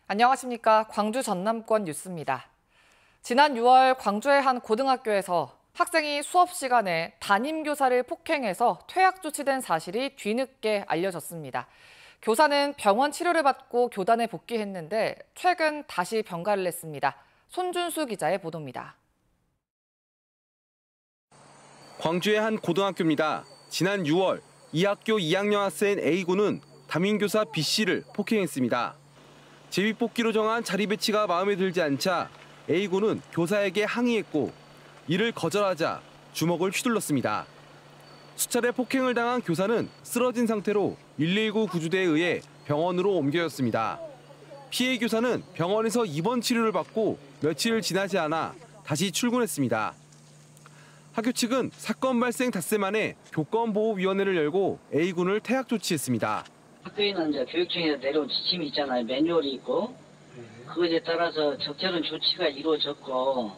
안녕하십니까. 광주 전남권 뉴스입니다. 지난 6월 광주의 한 고등학교에서 학생이 수업 시간에 담임교사를 폭행해서 퇴학 조치된 사실이 뒤늦게 알려졌습니다. 교사는 병원 치료를 받고 교단에 복귀했는데 최근 다시 병가를 냈습니다. 손준수 기자의 보도입니다. 광주의 한 고등학교입니다. 지난 6월 이 학교 2학년 학생 A군은 담임교사 B씨를 폭행했습니다. 제비뽑기로 정한 자리 배치가 마음에 들지 않자 A군은 교사에게 항의했고 이를 거절하자 주먹을 휘둘렀습니다. 수차례 폭행을 당한 교사는 쓰러진 상태로 119 구조대에 의해 병원으로 옮겨졌습니다. 피해 교사는 병원에서 입원 치료를 받고 며칠 지나지 않아 다시 출근했습니다. 학교 측은 사건 발생 닷새 만에 교권보호위원회를 열고 A군을 퇴학 조치했습니다. 학교에는 이제 교육청에서 내려온 지침이 있잖아요. 매뉴얼이 있고 그것에 따라서 적절한 조치가 이루어졌고.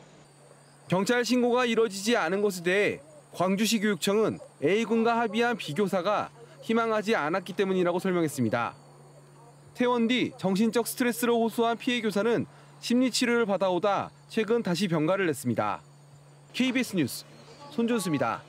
경찰 신고가 이뤄지지 않은 것에 대해 광주시 교육청은 A군과 합의한 B교사가 희망하지 않았기 때문이라고 설명했습니다. 퇴원 뒤 정신적 스트레스를 호소한 피해 교사는 심리치료를 받아오다 최근 다시 병가를 냈습니다. KBS 뉴스 손준수입니다.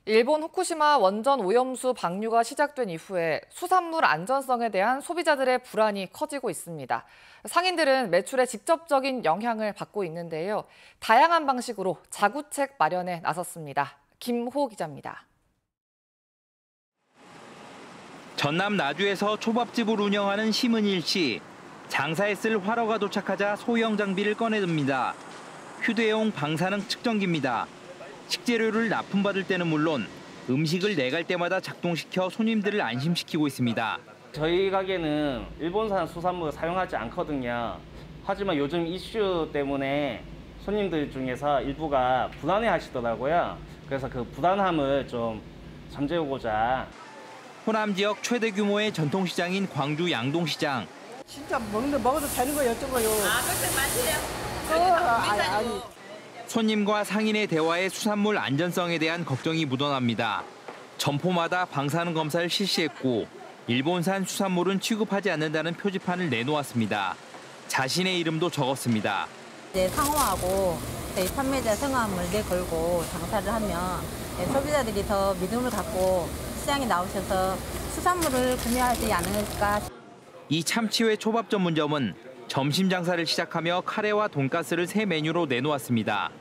일본 후쿠시마 원전 오염수 방류가 시작된 이후에 수산물 안전성에 대한 소비자들의 불안이 커지고 있습니다. 상인들은 매출에 직접적인 영향을 받고 있는데요. 다양한 방식으로 자구책 마련에 나섰습니다. 김호 기자입니다. 전남 나주에서 초밥집을 운영하는 심은일 씨. 장사에 쓸 화로가 도착하자 소형 장비를 꺼내듭니다. 휴대용 방사능 측정기입니다. 식재료를 납품받을 때는 물론 음식을 내갈 때마다 작동시켜 손님들을 안심시키고 있습니다. 저희 가게는 일본산 수산물을 사용하지 않거든요. 하지만 요즘 이슈 때문에 손님들 중에서 일부가 불안해 하시더라고요. 그래서 그 불안함을 좀 잠재우고자. 호남 지역 최대 규모의 전통시장인 광주 양동시장. 진짜 먹어도 되는 거 여쭤봐요. 그렇게 많으세요? 아니. 손님과 상인의 대화에 수산물 안전성에 대한 걱정이 묻어납니다. 점포마다 방사능 검사를 실시했고 일본산 수산물은 취급하지 않는다는 표지판을 내놓았습니다. 자신의 이름도 적었습니다. 이제 상호하고 저희 판매자 성함을 내걸고 장사를 하면 소비자들이 더 믿음을 갖고 시장에 나오셔서 수산물을 구매하지 않을까. 이 참치회 초밥 전문점은 점심 장사를 시작하며 카레와 돈가스를 새 메뉴로 내놓았습니다.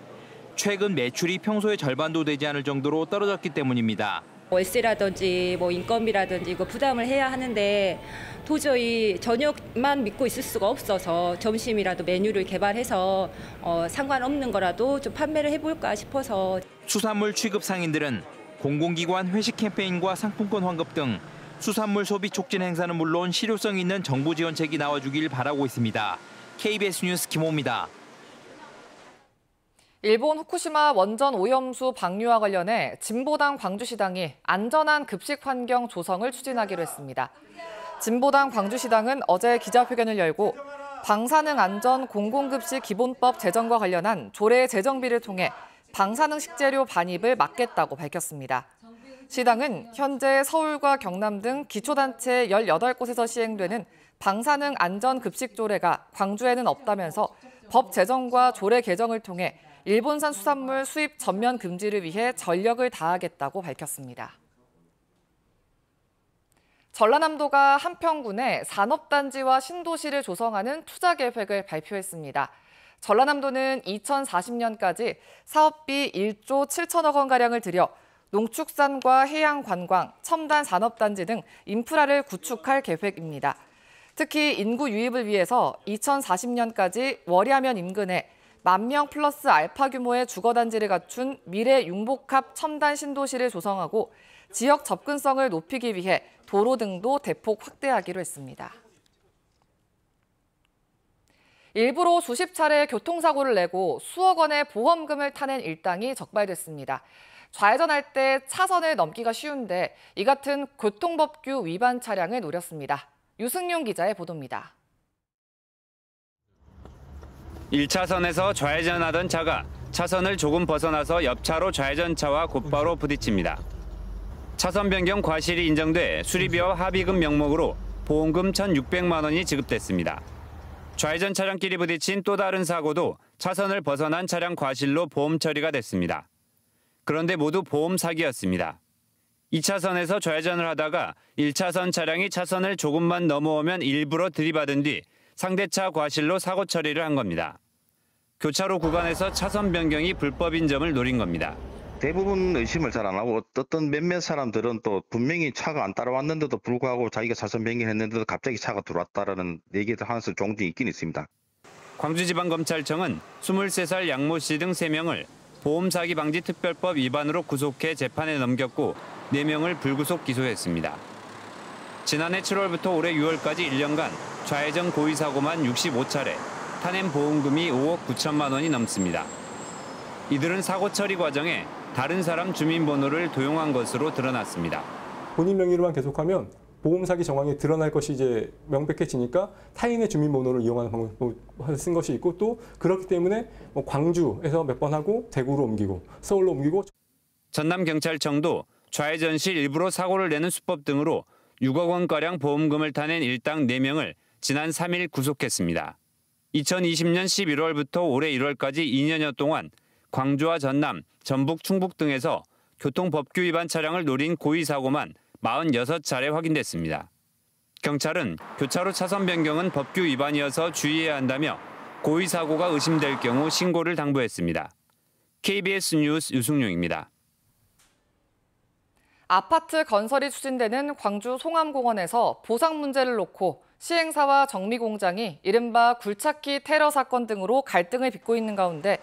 최근 매출이 평소의 절반도 되지 않을 정도로 떨어졌기 때문입니다. 월세라든지 인건비라든지 이거 부담을 해야 하는데 도저히 저녁만 믿고 있을 수가 없어서 점심이라도 메뉴를 개발해서 상관없는 거라도 좀 판매를 해볼까 싶어서. 수산물 취급 상인들은 공공기관 회식 캠페인과 상품권 환급 등 수산물 소비 촉진 행사는 물론 실효성 있는 정부 지원책이 나와주길 바라고 있습니다. KBS 뉴스 김호입니다. 일본 후쿠시마 원전 오염수 방류와 관련해 진보당 광주시당이 안전한 급식 환경 조성을 추진하기로 했습니다. 진보당 광주시당은 어제 기자회견을 열고 방사능 안전 공공급식 기본법 제정과 관련한 조례 제정비를 통해 방사능 식재료 반입을 막겠다고 밝혔습니다. 시당은 현재 서울과 경남 등 기초단체 18곳에서 시행되는 방사능 안전 급식 조례가 광주에는 없다면서 법 제정과 조례 개정을 통해 일본산 수산물 수입 전면 금지를 위해 전력을 다하겠다고 밝혔습니다. 전라남도가 한평군에 산업단지와 신도시를 조성하는 투자 계획을 발표했습니다. 전라남도는 2040년까지 사업비 1조 7천억 원가량을 들여 농축산과 해양관광, 첨단 산업단지 등 인프라를 구축할 계획입니다. 특히 인구 유입을 위해서 2040년까지 월야면 인근에 10,000명 플러스 알파 규모의 주거단지를 갖춘 미래 융복합 첨단 신도시를 조성하고 지역 접근성을 높이기 위해 도로 등도 대폭 확대하기로 했습니다. 일부러 수십 차례 교통사고를 내고 수억 원의 보험금을 타낸 일당이 적발됐습니다. 좌회전할 때 차선을 넘기가 쉬운데 이 같은 교통법규 위반 차량을 노렸습니다. 유승용 기자의 보도입니다. 1차선에서 좌회전하던 차가 차선을 조금 벗어나서 옆차로 좌회전차와 곧바로 부딪힙니다. 차선 변경 과실이 인정돼 수리비와 합의금 명목으로 보험금 1,600만 원이 지급됐습니다. 좌회전 차량끼리 부딪힌 또 다른 사고도 차선을 벗어난 차량 과실로 보험 처리가 됐습니다. 그런데 모두 보험 사기였습니다. 2차선에서 좌회전을 하다가 1차선 차량이 차선을 조금만 넘어오면 일부러 들이받은 뒤 상대차 과실로 사고 처리를 한 겁니다. 교차로 구간에서 차선 변경이 불법인 점을 노린 겁니다. 대부분 의심을 잘 안 하고 어떤 몇몇 사람들은 또 분명히 차가 안 따라왔는데도 불구하고 자기가 차선 변경했는데도 갑자기 차가 들어왔다라는 얘기를 하는 종종 있긴 있습니다. 광주지방검찰청은 23살 양모 씨 등 3명을 보험사기 방지 특별법 위반으로 구속해 재판에 넘겼고 4명을 불구속 기소했습니다. 지난해 7월부터 올해 6월까지 1년간 좌회전 고의 사고만 65차례, 탄핵 보험금이 5억 9천만 원이 넘습니다. 이들은 사고 처리 과정에 다른 사람 주민번호를 도용한 것으로 드러났습니다. 본인 명의로만 계속하면 보험 사기 정황이 드러날 것이 이제 명백해지니까 타인의 주민번호를 이용하는 방법을 쓴 것이 있고 또 그렇기 때문에 광주에서 몇 번 하고 대구로 옮기고 서울로 옮기고. 전남경찰청도 좌회전 시 일부러 사고를 내는 수법 등으로 6억 원가량 보험금을 타낸 일당 4명을 지난 3일 구속했습니다. 2020년 11월부터 올해 1월까지 2년여 동안 광주와 전남, 전북, 충북 등에서 교통법규 위반 차량을 노린 고의 사고만 46차례 확인됐습니다. 경찰은 교차로 차선 변경은 법규 위반이어서 주의해야 한다며 고의 사고가 의심될 경우 신고를 당부했습니다. KBS 뉴스 유승용입니다. 아파트 건설이 추진되는 광주 송암공원에서 보상 문제를 놓고 시행사와 정미공장이 이른바 굴착기 테러 사건 등으로 갈등을 빚고 있는 가운데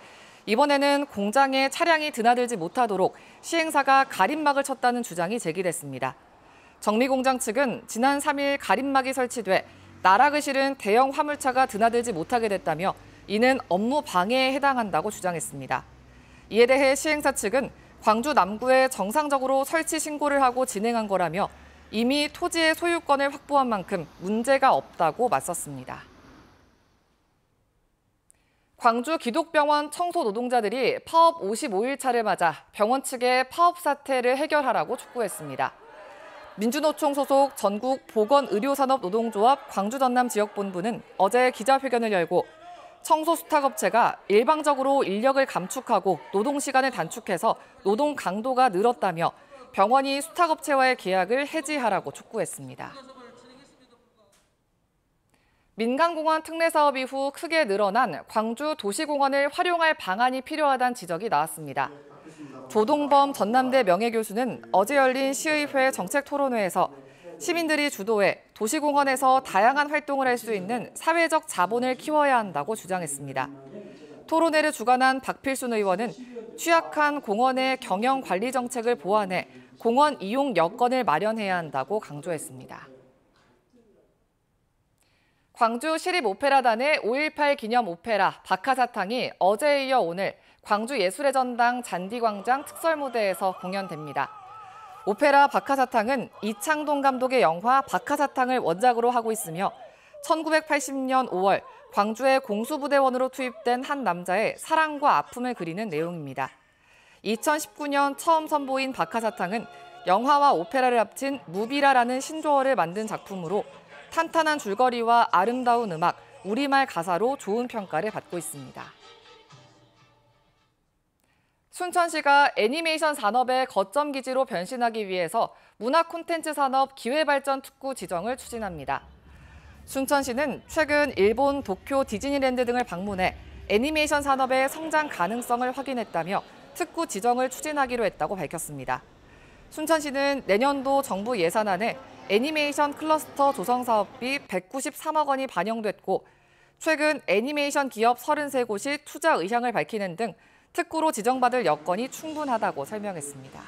이번에는 공장에 차량이 드나들지 못하도록 시행사가 가림막을 쳤다는 주장이 제기됐습니다. 정미공장 측은 지난 3일 가림막이 설치돼 나락을 실은 대형 화물차가 드나들지 못하게 됐다며 이는 업무 방해에 해당한다고 주장했습니다. 이에 대해 시행사 측은 광주 남구에 정상적으로 설치 신고를 하고 진행한 거라며 이미 토지의 소유권을 확보한 만큼 문제가 없다고 맞섰습니다. 광주 기독병원 청소 노동자들이 파업 55일차를 맞아 병원 측에 파업 사태를 해결하라고 촉구했습니다. 민주노총 소속 전국 보건의료산업노동조합 광주전남지역본부는 어제 기자회견을 열고 청소 수탁업체가 일방적으로 인력을 감축하고 노동시간을 단축해서 노동 강도가 늘었다며 병원이 수탁업체와의 계약을 해지하라고 촉구했습니다. 민간공원 특례 사업 이후 크게 늘어난 광주 도시공원을 활용할 방안이 필요하다는 지적이 나왔습니다. 조동범 전남대 명예교수는 어제 열린 시의회 정책토론회에서 시민들이 주도해 도시공원에서 다양한 활동을 할 수 있는 사회적 자본을 키워야 한다고 주장했습니다. 토론회를 주관한 박필순 의원은 취약한 공원의 경영 관리 정책을 보완해 공원 이용 여건을 마련해야 한다고 강조했습니다. 광주 시립오페라단의 5.18 기념 오페라 박하사탕이 어제에 이어 오늘 광주 예술의 전당 잔디광장 특설무대에서 공연됩니다. 오페라 박하사탕은 이창동 감독의 영화 박하사탕을 원작으로 하고 있으며 1980년 5월 광주의 공수부대원으로 투입된 한 남자의 사랑과 아픔을 그리는 내용입니다. 2019년 처음 선보인 박하사탕은 영화와 오페라를 합친 무비라라는 신조어를 만든 작품으로 탄탄한 줄거리와 아름다운 음악, 우리말 가사로 좋은 평가를 받고 있습니다. 순천시가 애니메이션 산업의 거점 기지로 변신하기 위해서 문화 콘텐츠 산업 기회발전 특구 지정을 추진합니다. 순천시는 최근 일본 도쿄 디즈니랜드 등을 방문해 애니메이션 산업의 성장 가능성을 확인했다며 특구 지정을 추진하기로 했다고 밝혔습니다. 순천시는 내년도 정부 예산안에 애니메이션 클러스터 조성 사업비 193억 원이 반영됐고 최근 애니메이션 기업 33곳이 투자 의향을 밝히는 등 특구로 지정받을 여건이 충분하다고 설명했습니다.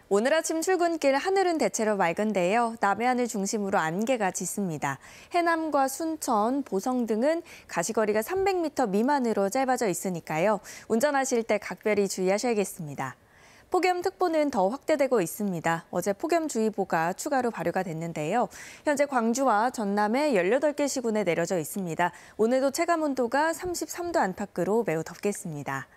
오늘 아침 출근길 하늘은 대체로 맑은데요. 남해안을 중심으로 안개가 짙습니다. 해남과 순천, 보성 등은 가시거리가 300m 미만으로 짧아져 있으니까요. 운전하실 때 각별히 주의하셔야겠습니다. 폭염특보는 더 확대되고 있습니다. 어제 폭염주의보가 추가로 발효가 됐는데요. 현재 광주와 전남의 18개 시군에 내려져 있습니다. 오늘도 체감온도가 33도 안팎으로 매우 덥겠습니다.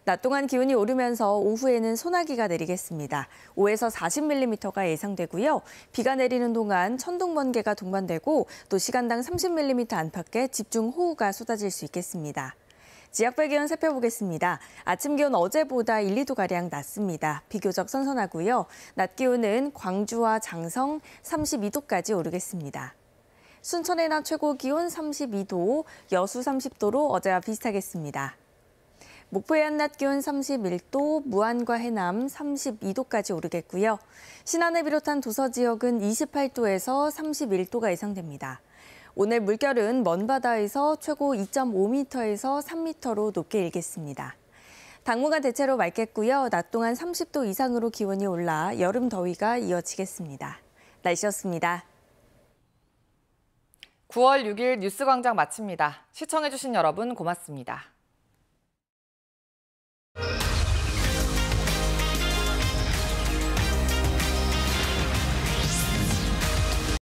낮 동안 기온이 오르면서 오후에는 소나기가 내리겠습니다. 5에서 40mm가 예상되고요. 비가 내리는 동안 천둥, 번개가 동반되고 또 시간당 30mm 안팎의 집중호우가 쏟아질 수 있겠습니다. 지역별 기온 살펴보겠습니다. 아침 기온 어제보다 1, 2도가량 낮습니다. 비교적 선선하고요. 낮 기온은 광주와 장성 32도까지 오르겠습니다. 순천의 낮 최고 기온 32도, 여수 30도로 어제와 비슷하겠습니다. 목포의 한낮 기온 31도, 무안과 해남 32도까지 오르겠고요. 신안을 비롯한 도서 지역은 28도에서 31도가 예상됩니다. 오늘 물결은 먼 바다에서 최고 2.5m에서 3m로 높게 일겠습니다. 당분간 대체로 맑겠고요. 낮 동안 30도 이상으로 기온이 올라 여름 더위가 이어지겠습니다. 날씨였습니다. 9월 6일 뉴스광장 마칩니다. 시청해주신 여러분 고맙습니다.